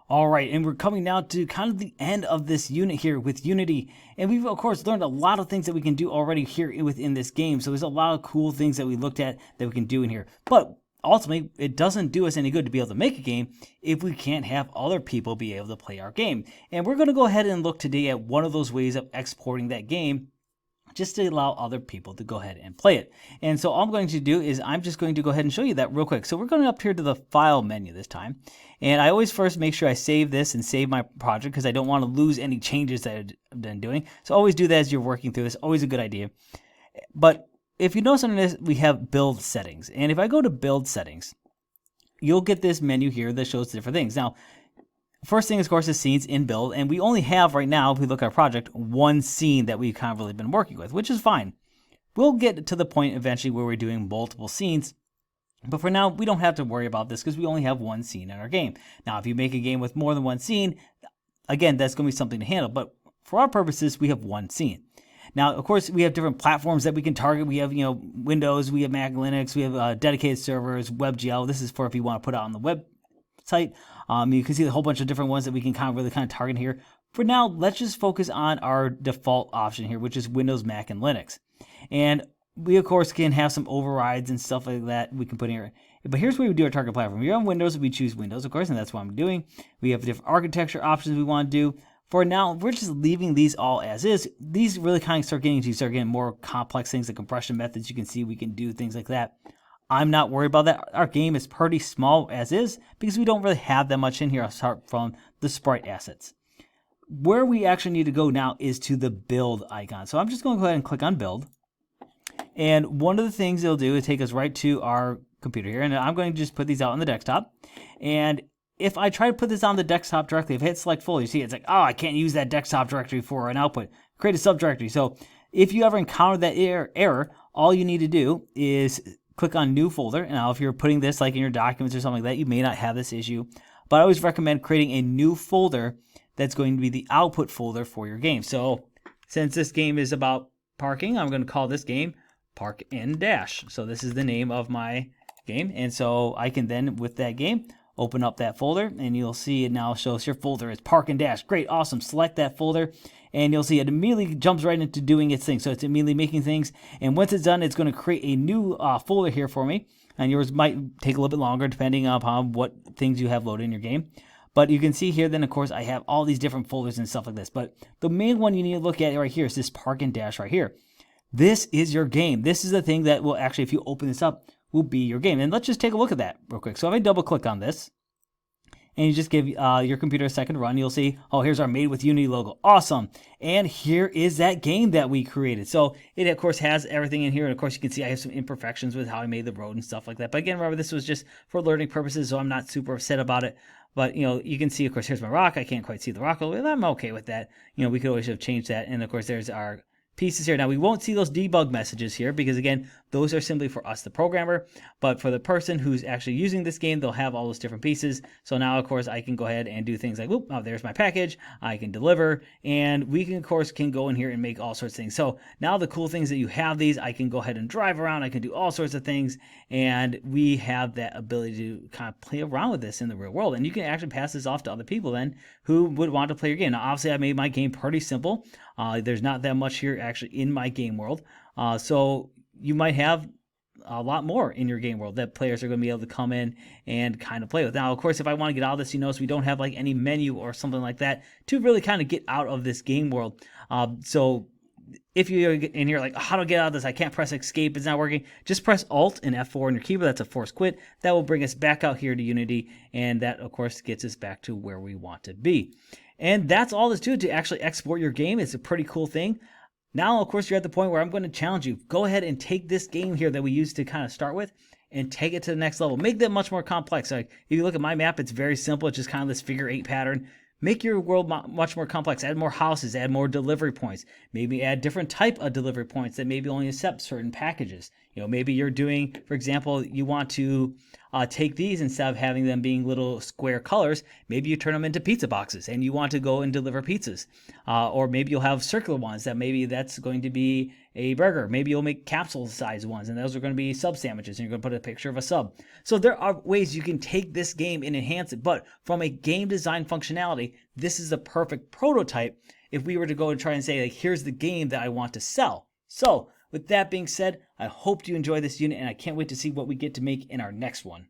All right, and we're coming now to kind of the end of this unit here with Unity. And we've, of course, learned a lot of things that we can do already here within this game. So there's a lot of cool things that we looked at that we can do in here. But ultimately, it doesn't do us any good to be able to make a game if we can't have other people be able to play our game. And we're going to go ahead and look today at one of those ways of exporting that game, just to allow other people to go ahead and play it. And so all I'm going to do is I'm just going to go ahead and show you that real quick. So we're going up here to the file menu this time. And I always first make sure I save this and save my project because I don't want to lose any changes that I've been doing. So always do that as you're working through this. Always a good idea. But if you notice under this, we have build settings. And if I go to build settings, you'll get this menu here that shows different things. Now, first thing, of course, is scenes in build, and we only have right now, if we look at our project, one scene that we've kind of really been working with, which is fine. We'll get to the point eventually where we're doing multiple scenes, but for now, we don't have to worry about this because we only have one scene in our game. Now, if you make a game with more than one scene, again, that's going to be something to handle, but for our purposes, we have one scene. Now, of course, we have different platforms that we can target. We have, Windows, we have Mac, Linux, we have dedicated servers, WebGL. This is for if you want to put it on the website. You can see a whole bunch of different ones that we can really target here. For now, let's just focus on our default option here, which is Windows, Mac, and Linux. And we, of course, can have some overrides and stuff like that we can put in here. But here's where we do our target platform. We're on Windows, we choose Windows, of course, and that's what I'm doing. We have different architecture options we want to do. For now, we're just leaving these all as is. These really kind of start getting more complex things, the compression methods. You can see we can do things like that. I'm not worried about that. Our game is pretty small as is because we don't really have that much in here apart from the sprite assets. Where we actually need to go now is to the build icon. So I'm just going to go ahead and click on build. And one of the things it'll do is take us right to our computer here. And I'm going to just put these out on the desktop. And if I try to put this on the desktop directly, if I hit select folder, you see it's like, oh, I can't use that desktop directory for an output. Create a subdirectory. So if you ever encounter that error, all you need to do is click on new folder. Now, if you're putting this like in your documents or something like that, you may not have this issue. But I always recommend creating a new folder that's going to be the output folder for your game. So since this game is about parking, I'm going to call this game Park and Dash. So this is the name of my game. And so I can then, with that game, open up that folder, and you'll see it now shows your folder is Park and Dash. Great, awesome. Select that folder, and you'll see it immediately jumps right into doing its thing. So it's immediately making things, and once it's done, it's going to create a new folder here for me. And yours might take a little bit longer depending upon what things you have loaded in your game. But you can see here, then, of course, I have all these different folders and stuff like this. But the main one you need to look at right here is this Park and Dash right here. This is your game. This is the thing that will actually, if you open this up, will be your game. And let's just take a look at that real quick. So if I double click on this, and you just give your computer a second to run, you'll see, oh, here's our Made with Unity logo. Awesome. And here is that game that we created. So it, of course, has everything in here. And, of course, you can see I have some imperfections with how I made the road and stuff like that. But, again, remember, this was just for learning purposes, so I'm not super upset about it. But, you can see, of course, here's my rock. I can't quite see the rock. I'm okay with that. We could always have changed that. And, of course, there's our pieces here. Now, we won't see those debug messages here because, again, those are simply for us, the programmer. But for the person who's actually using this game, they'll have all those different pieces. So now, of course, I can go ahead and do things like, whoop, oh, there's my package. I can deliver. And we can, of course, go in here and make all sorts of things. So now the cool things that you have these, I can go ahead and drive around. I can do all sorts of things. And we have that ability to kind of play around with this in the real world. And you can actually pass this off to other people then who would want to play your game. Now, obviously, I made my game pretty simple. There's not that much here actually in my game world. So you might have a lot more in your game world that players are going to be able to come in and kind of play with. Now, of course, if I want to get out of this, you notice we don't have like any menu or something like that to really kind of get out of this game world. So if you're in here like, how do I get out of this? I can't press escape. It's not working. Just press Alt and F4 on your keyboard. That's a force quit. That will bring us back out here to Unity. And that, of course, gets us back to where we want to be. And that's all there's to it to actually export your game. It's a pretty cool thing. Now, of course, you're at the point where I'm going to challenge you. Go ahead and take this game here that we used to kind of start with and take it to the next level. Make that much more complex. Like if you look at my map, it's very simple. It's just kind of this figure 8 pattern. Make your world much more complex. Add more houses, add more delivery points. Maybe add different type of delivery points that maybe only accept certain packages. Maybe you're doing, for example, you want to take these instead of having them being little square colors. Maybe you turn them into pizza boxes and you want to go and deliver pizzas. Or maybe you'll have circular ones that maybe that's going to be a burger. Maybe you'll make capsule size ones, and those are going to be sub sandwiches, and you're going to put a picture of a sub. So there are ways you can take this game and enhance it, but from a game design functionality, this is a perfect prototype if we were to go and try and say, like, here's the game that I want to sell. So with that being said, I hope you enjoy this unit, and I can't wait to see what we get to make in our next one.